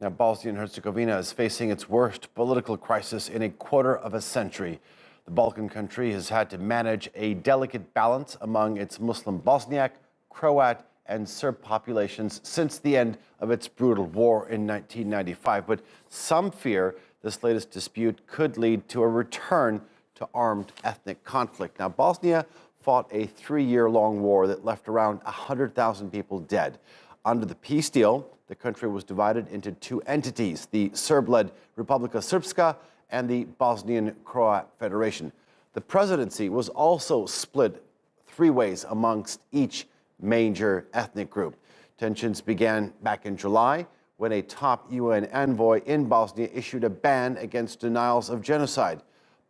Now, Bosnia and Herzegovina is facing its worst political crisis in a quarter of a century. The Balkan country has had to manage a delicate balance among its Muslim Bosniak, Croat, and Serb populations since the end of its brutal war in 1995. But some fear this latest dispute could lead to a return to armed ethnic conflict. Now, Bosnia fought a 3-year-long war that left around 100,000 people dead. Under the peace deal, the country was divided into two entities, the Serb-led Republika Srpska and the Bosnian Croat Federation. The presidency was also split 3 ways amongst each major ethnic group. Tensions began back in July when a top UN envoy in Bosnia issued a ban against denials of genocide.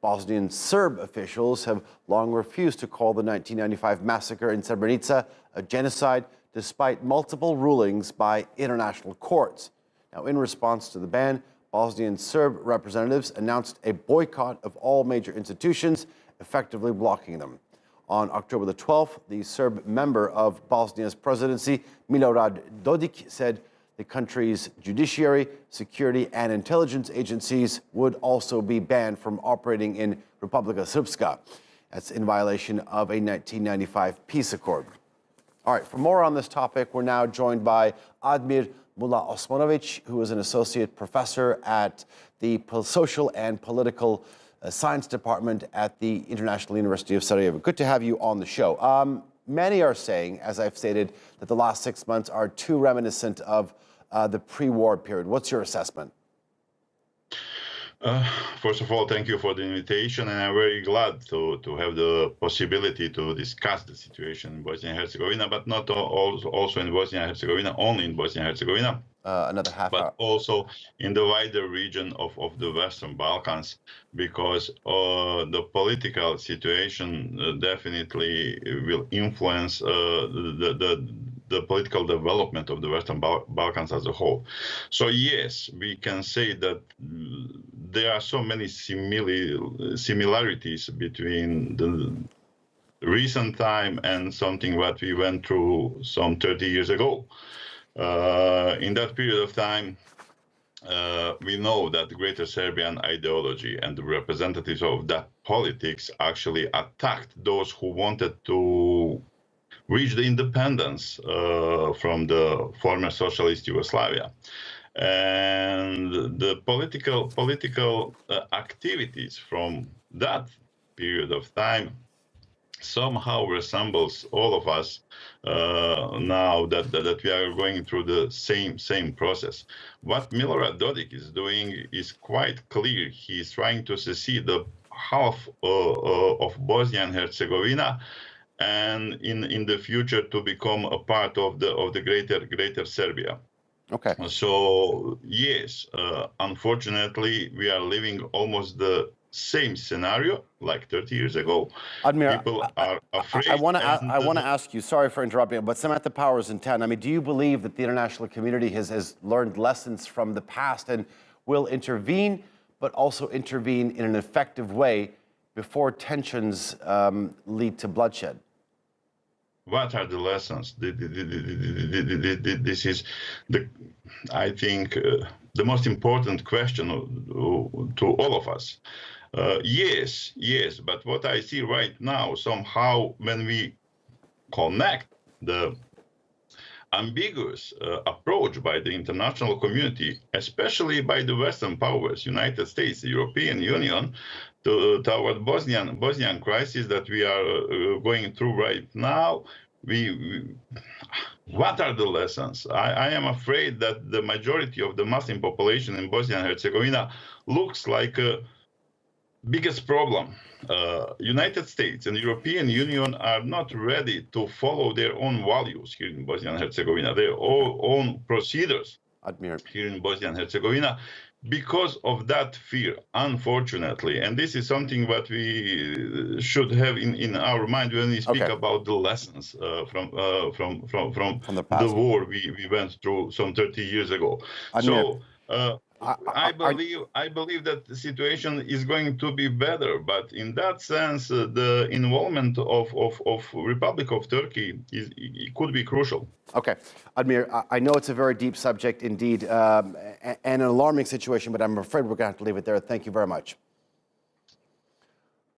Bosnian Serb officials have long refused to call the 1995 massacre in Srebrenica a genocide, despite multiple rulings by international courts. Now, in response to the ban, Bosnian Serb representatives announced a boycott of all major institutions, effectively blocking them. On October the 12th, the Serb member of Bosnia's presidency, Milorad Dodik, said the country's judiciary, security, and intelligence agencies would also be banned from operating in Republika Srpska. That's in violation of a 1995 peace accord. All right, for more on this topic, we're now joined by Admir Mulaosmanovic, who is an associate professor at the Social and Political Science Department at the International University of Sarajevo. Good to have you on the show. Many are saying, as I've stated, that the last 6 months are too reminiscent of the pre-war period. What's your assessment? First of all, thank you for the invitation, and I'm very glad to have the possibility to discuss the situation in Bosnia and Herzegovina, but not also in Bosnia and Herzegovina, only in Bosnia and Herzegovina. Another half but hour. Also in the wider region of the Western Balkans, because the political situation definitely will influence the political development of the Western Balkans as a whole. So yes, we can say that there are so many similarities between the recent time and something what we went through some 30 years ago. In that period of time, we know that the Greater Serbian ideology and the representatives of that politics actually attacked those who wanted to reach the independence from the former socialist Yugoslavia. And the political activities from that period of time somehow resembles all of us now that we are going through the same process. What Milorad Dodik is doing is quite clear. He's trying to secede the half of Bosnia and Herzegovina, and in the future to become a part of the greater Serbia. Okay. So yes, unfortunately, we are living almost the same scenario like 30 years ago. Admir, people are afraid. I want to ask you, sorry for interrupting, but Samantha Power is in town. I mean, do you believe that the international community has learned lessons from the past and will intervene, but also intervene in an effective way before tensions lead to bloodshed? What are the lessons? This is, I think, the most important question to all of us. Yes, but what I see right now, somehow, when we connect the ambiguous approach by the international community, especially by the Western powers, United States, the European Union, toward Bosnian crisis that we are going through right now, what are the lessons? I am afraid that the majority of the Muslim population in Bosnia and Herzegovina looks like a biggest problem. United States and European Union are not ready to follow their own values here in Bosnia and Herzegovina, their own procedures here in Bosnia and Herzegovina, because of that fear, unfortunately. And this is something that we should have in our mind when we speak about the lessons from the war we went through some 30 years ago. Admir. I believe that the situation is going to be better, but in that sense, the involvement of Republic of Turkey it could be crucial. Okay, Admir, I know it's a very deep subject indeed, and an alarming situation, but I'm afraid we're going to have to leave it there. Thank you very much.